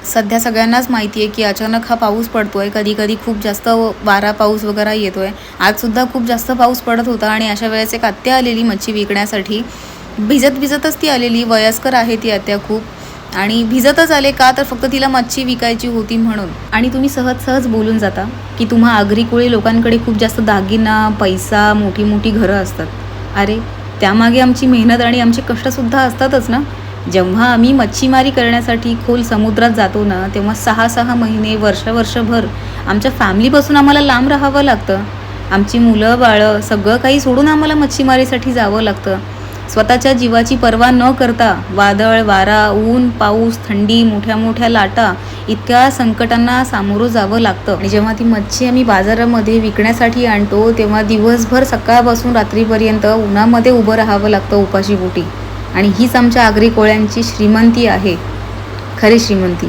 सध्या सगळ्यांनाच माहिती आहे की अचानक हा पाऊस पडतोय, कधी-कधी खूप जास्त वारा पाऊस वगैरे येतोय. आजसुद्धा खूप जास्त पाऊस पडत होता आणि अशा वेळेस एक आत्या आलेली मच्छी विकण्यासाठी. भिजतच ती आलेली, वयस्कर आहे ती आत्या खूप. आणि भिजतच आले का तर फक्त तिला मच्छी विकायची होती म्हणून. आणि तुम्ही सहज बोलून जाता की तुम्हा आगरी कोळी लोकांकडे खूप जास्त दागिना, पैसा, मोठी-मोठी घरं असतात. अरे, त्यामागे आमची मेहनत आणि आमचे कष्टसुद्धा असतातच ना. जेव्हा आम्ही मच्छीमारी करण्यासाठी खोल समुद्रात जातो ना, तेव्हा 6-6 महिने, वर्षभर आमच्या फॅमिलीपासून आम्हाला लांब राहावं लागतं. आमची मुलं-बाळं सगळं काही सोडून आम्हाला मच्छीमारीसाठी जावं लागतं. स्वतःच्या जीवाची पर्वा न करता वादळ, वारा, ऊन, पाऊस, थंडी, मोठ्या-मोठ्या लाटा इतक्या संकटांना सामोरं जावं लागतं. आणि जेव्हा ती मच्छी आम्ही बाजारामध्ये विकण्यासाठी आणतो, तेव्हा दिवसभर सकाळपासून रात्रीपर्यंत उन्हामध्ये उभं राहावं लागतं उपाशीपोटी. आणि हीच आमच्या आगरी कोळ्यांची श्रीमंती आहे, खरी श्रीमंती.